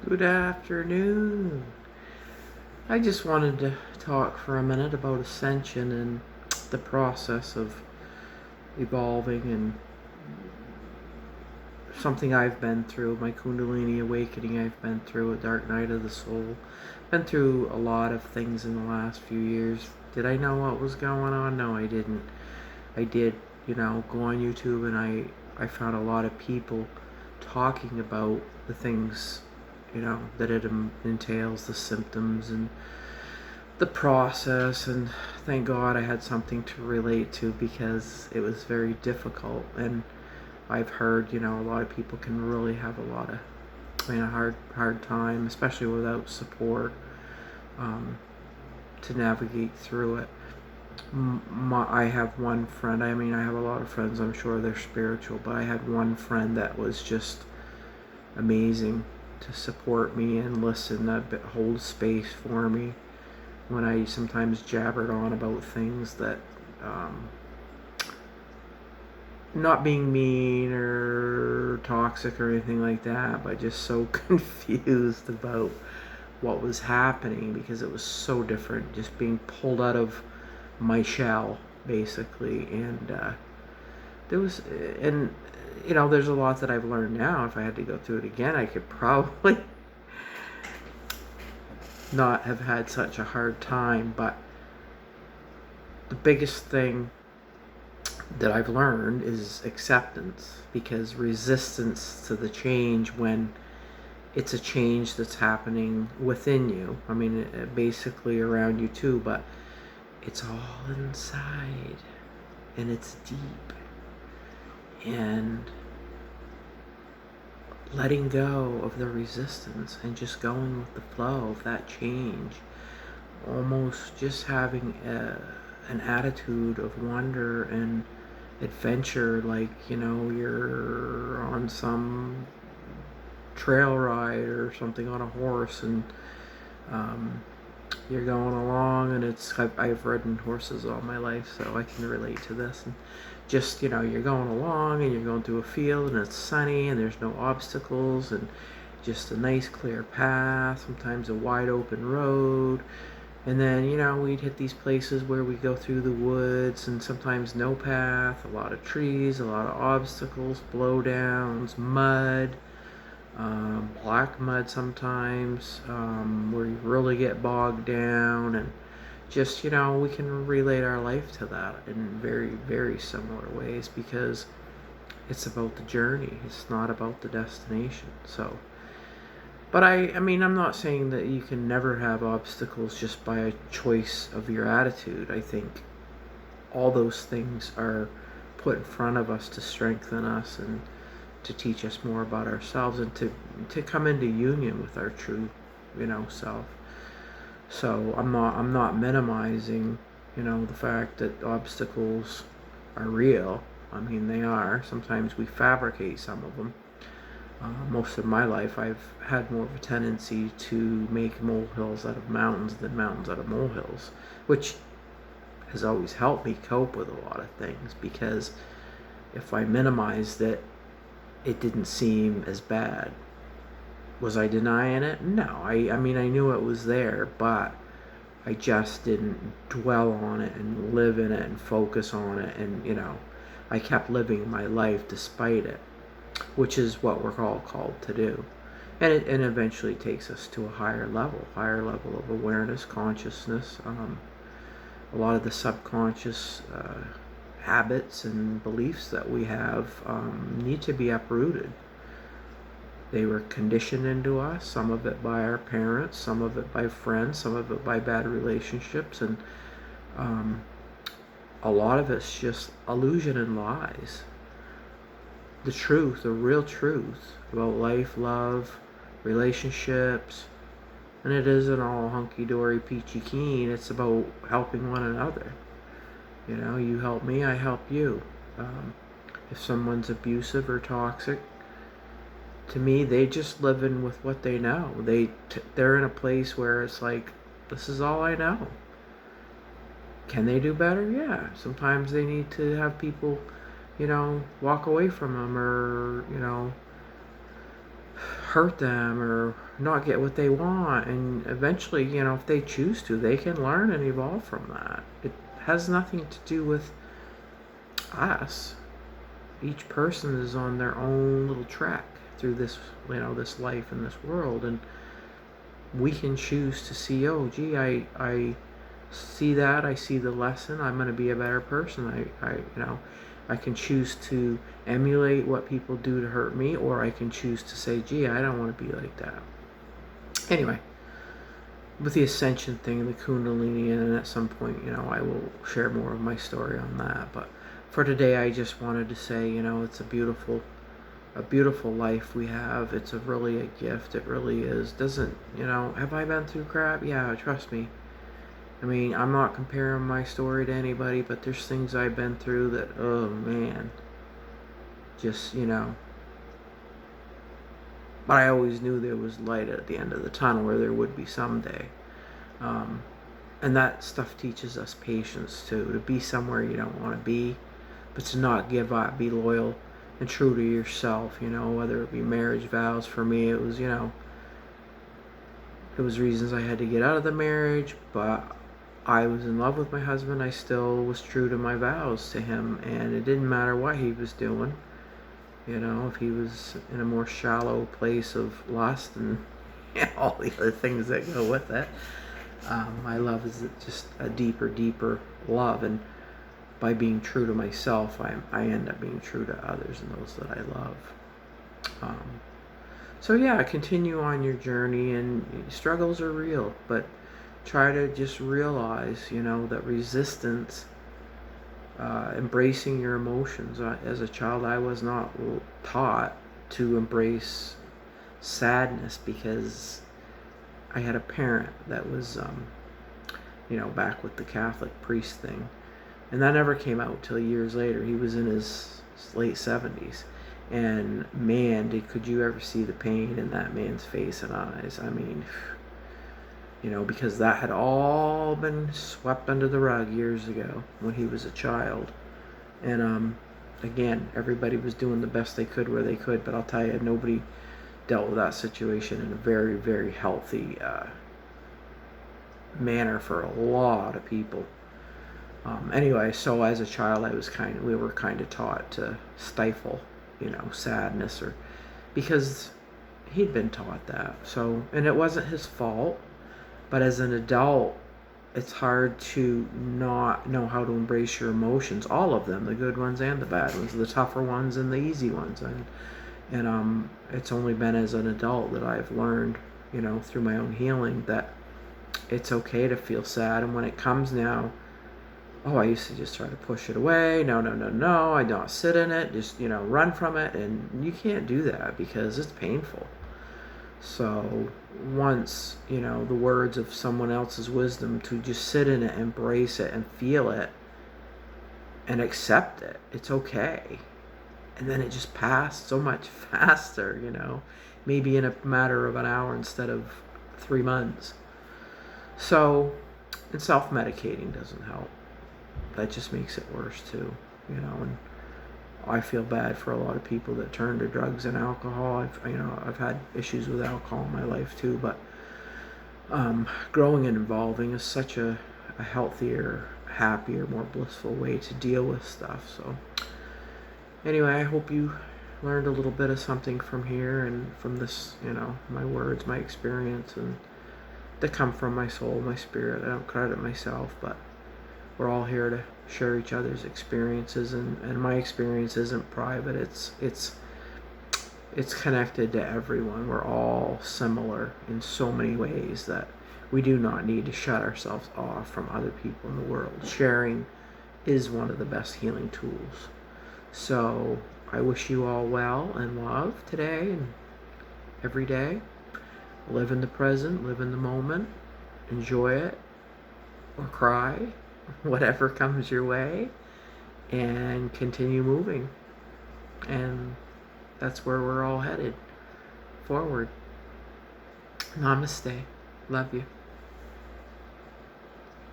Good afternoon. I just wanted to talk for a minute about ascension and the process of evolving and something I've been through, my Kundalini awakening I've been through, a dark night of the soul. Been through a lot of things in the last few years. Did I know what was going on? No, I didn't. I did, go on YouTube and I found a lot of people talking about the things that it entails, the symptoms and the process, and thank God I had something to relate to because it was very difficult. And I've heard, a lot of people can really have a hard time, especially without support, to navigate through it. I have one friend, I have a lot of friends, I'm sure they're spiritual, but I had one friend that was just amazing to support me and listen, hold space for me when I sometimes jabbered on about things that, not being mean or toxic or anything like that, but just so confused about what was happening because it was so different, just being pulled out of my shell basically. And there was and there's a lot that I've learned now. If I had to go through it again, I could probably not have had such a hard time. But the biggest thing that I've learned is acceptance, because resistance to the change, when it's a change that's happening within you, basically around you too, but it's all inside and it's deep. And letting go of the resistance and just going with the flow of that change, almost just having an attitude of wonder and adventure, like you're on some trail ride or something on a horse, and you're going along, and I've ridden horses all my life, so I can relate to this. And just you're going along and you're going through a field and it's sunny and there's no obstacles and just a nice clear path, sometimes a wide open road. And then we'd hit these places where we go through the woods and sometimes no path, a lot of trees, a lot of obstacles, blowdowns, mud, black mud sometimes, where you really get bogged down. And just we can relate our life to that in very, very similar ways, because it's about the journey, it's not about the destination. So, but I'm not saying that you can never have obstacles just by a choice of your attitude. I think all those things are put in front of us to strengthen us and to teach us more about ourselves and to come into union with our true, self. So I'm not minimizing, the fact that obstacles are real. They are. Sometimes we fabricate some of them. Most of my life, I've had more of a tendency to make molehills out of mountains than mountains out of molehills, which has always helped me cope with a lot of things, because if I minimized it, it didn't seem as bad. Was I denying it? No. I knew it was there, but I just didn't dwell on it and live in it and focus on it. And, I kept living my life despite it, which is what we're all called to do. And it eventually takes us to a higher level of awareness, consciousness. A lot of the subconscious habits and beliefs that we have need to be uprooted. They were conditioned into us, some of it by our parents, some of it by friends, some of it by bad relationships, and a lot of it's just illusion and lies. The truth, the real truth about life, love, relationships, and it isn't all hunky-dory, peachy keen. It's about helping one another. You help me, I help you. If someone's abusive or toxic, to me, they just live in with what they know. They're in a place where it's like, this is all I know. Can they do better? Yeah. Sometimes they need to have people, walk away from them, or, hurt them or not get what they want. And eventually, if they choose to, they can learn and evolve from that. It has nothing to do with us. Each person is on their own little track through this, this life and this world. And we can choose to see, oh, gee, I see that, I see the lesson, I'm going to be a better person. I can choose to emulate what people do to hurt me, or I can choose to say, gee, I don't want to be like that. Anyway, with the ascension thing, the kundalini, and at some point, I will share more of my story on that. But for today, I just wanted to say, it's a beautiful life we have. It's really a gift. It really is. Doesn't, have I been through crap? Yeah, trust me. I mean, I'm not comparing my story to anybody, but there's things I've been through that, oh man, just, but I always knew there was light at the end of the tunnel, where there would be someday. And that stuff teaches us patience too, to be somewhere you don't want to be, but to not give up, be loyal and true to yourself, whether it be marriage vows. For me, it was, it was reasons I had to get out of the marriage, but I was in love with my husband. I still was true to my vows to him, and it didn't matter what he was doing. If he was in a more shallow place of lust and all the other things that go with it. My love is just a deeper love, and by being true to myself, I end up being true to others and those that I love. So yeah, continue on your journey, and struggles are real, but try to just realize, that resistance, embracing your emotions. As a child, I was not taught to embrace sadness because I had a parent that was, back with the Catholic priest thing. And that never came out till years later. He was in his late 70s. And man, could you ever see the pain in that man's face and eyes. I mean, because that had all been swept under the rug years ago when he was a child. And again, everybody was doing the best they could where they could, but I'll tell you, nobody dealt with that situation in a very, very healthy manner for a lot of people. Anyway, so as a child, we were kind of taught to stifle, sadness, or because he'd been taught that. So, and it wasn't his fault. But as an adult, it's hard to not know how to embrace your emotions, all of them, the good ones and the bad ones, the tougher ones and the easy ones. And it's only been as an adult that I've learned, through my own healing, that it's okay to feel sad. And when it comes now, I used to just try to push it away. No, I don't sit in it, just, run from it. And you can't do that because it's painful. So once, the words of someone else's wisdom, to just sit in it, embrace it, and feel it, and accept it, it's okay. And then it just passed so much faster, maybe in a matter of an hour instead of 3 months. So, and self-medicating doesn't help. That just makes it worse too, and I feel bad for a lot of people that turn to drugs and alcohol. I've had issues with alcohol in my life too, but growing and evolving is such a healthier, happier, more blissful way to deal with stuff. So anyway, I hope you learned a little bit of something from here and from this, my words, my experience, and that come from my soul, my spirit. I don't credit myself, but we're all here to share each other's experiences, and my experience isn't private. It's connected to everyone. We're all similar in so many ways that we do not need to shut ourselves off from other people in the world. Sharing is one of the best healing tools. So I wish you all well and love today and every day. Live in the present, live in the moment, enjoy it, or cry, whatever comes your way, and continue moving. And that's where we're all headed, forward. Namaste. Love you.